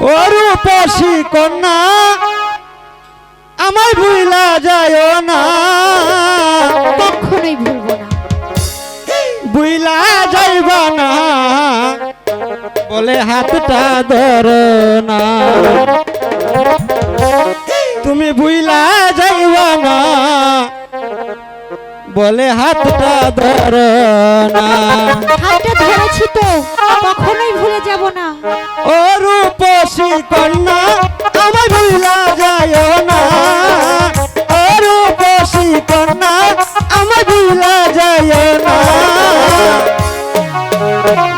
ও রূপসী কন্যা আমায় ভুলা যায় না, কখনোই ভুলবো না। ভুলা যাইবা না বলে হাতটা ধরো না, তুমি ভুলা যাইবা না বলে হাতটা ধরো না। হাতটা ধরেছি তো, কখনোই ভুলে যাব না। ও রূপসী কন্যা আমায় ভুলা যায় না, ও রূপসী কন্যা আমায় ভুলা যায় না,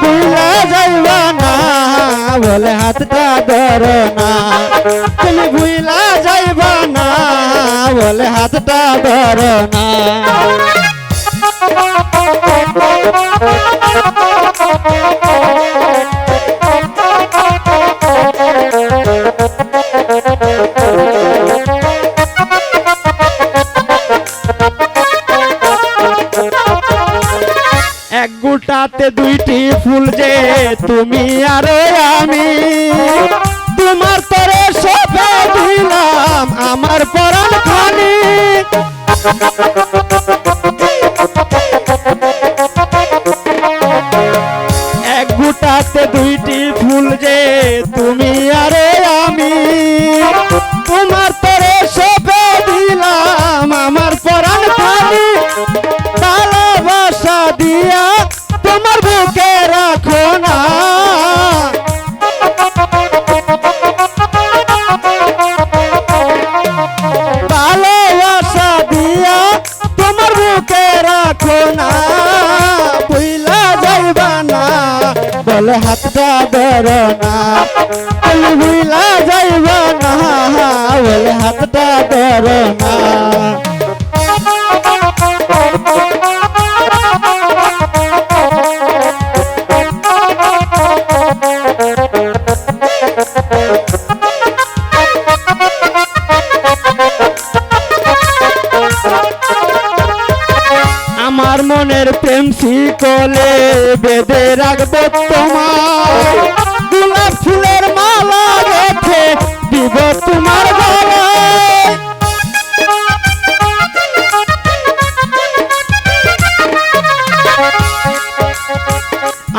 ভুলা যাইবা না বলে হাতটা ধরো না, তুমি ভুলা যাইবা না বলে হাতটা ধরো না। এক গুটাতে দুইটি ফুল যে তুমি আর আমি, তোমার তরে সপে দিলাম আমার পরাণ খানি, এক গুটাতে দুইটি ফুল যে তুমি আর আমি, তোমার তরে সপে দিলাম আমার পরাণ খানি, ভালোবাসা দিয়া তোমার বুকে রাখো না, ভালোবাসা দিয়া তোমার বুকে রাখো না, ভুলা যাইবা না বলে হাতটা ধরো না, তুমি ভুলা যাইবা না বলে হাতটা ধরো না। আমার মনের প্রেম শিকলে বেঁধে রাখবো তোমার, গোলাপ ফুলের মালা গেঁথে দিব তোমার গলায়,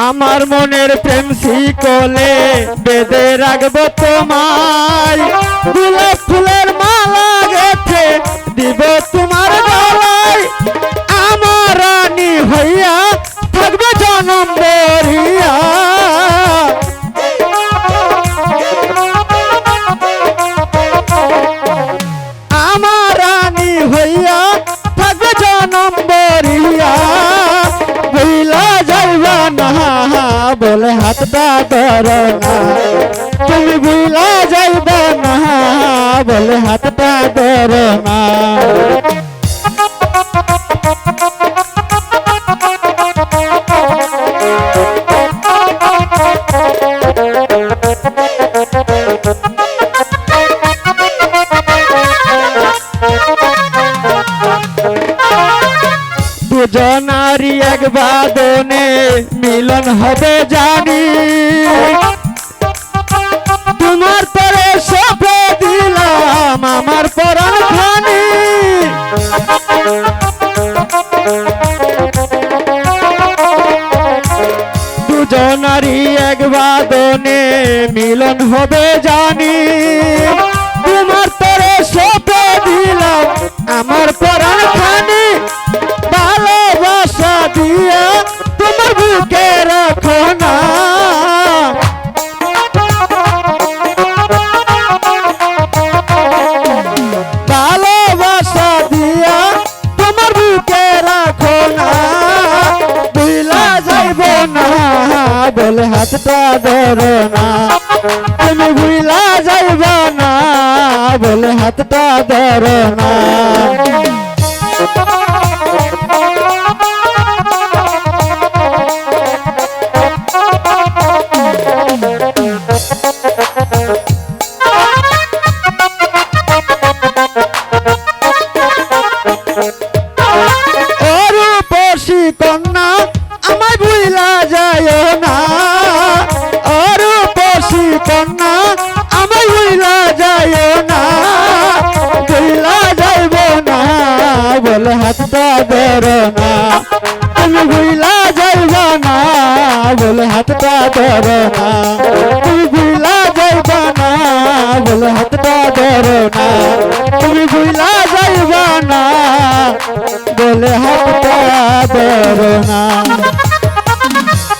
আমার মনের প্রেম শিকলে বেঁধে রাখবো তোমার, গোলাপ ফুলের মালা গেঁথে দিব তোমার গলায়, আমার রানী হইয়া থাকবে জনম বরিয়া, আমার রানী হইয়া থাকবে জনম বরিয়া, ভুলা যাইবা না বলে হাতটা ধরো না, তুমি ভুলা যাইবা না বলে হাতটা ধরো না। দুজনারই এক বাদনে মিলন হবে জানি, তোমার তরে সপে দিলাম আমার পরাণ খানি, দুজনারই এক বাদনে মিলন হবে জানি, তোমার তরে সপে দিলাম আমার পরাণ খানি, ভালোবাসা দিয়া তোমার বুকে রাখো না, ভালোবাসা দিয়া তোমার বুকে রাখো না, ভুলা যাইব না বলে হাতটা ধরো না, তুমি ভুলা যাইব না বলে হাতটা ধরো না। আমায় ভুলা যায় না, রূপসী কন্যা বলে হাতটা ধরো না তুমি ভুইলা যাইবা না বলে হাতটা ধরো না তুমি ভুইলা যাইবা না বলে হাতটা ধরো না তুমি ভুইলা যাইবা না বলে হাতটা ধরো না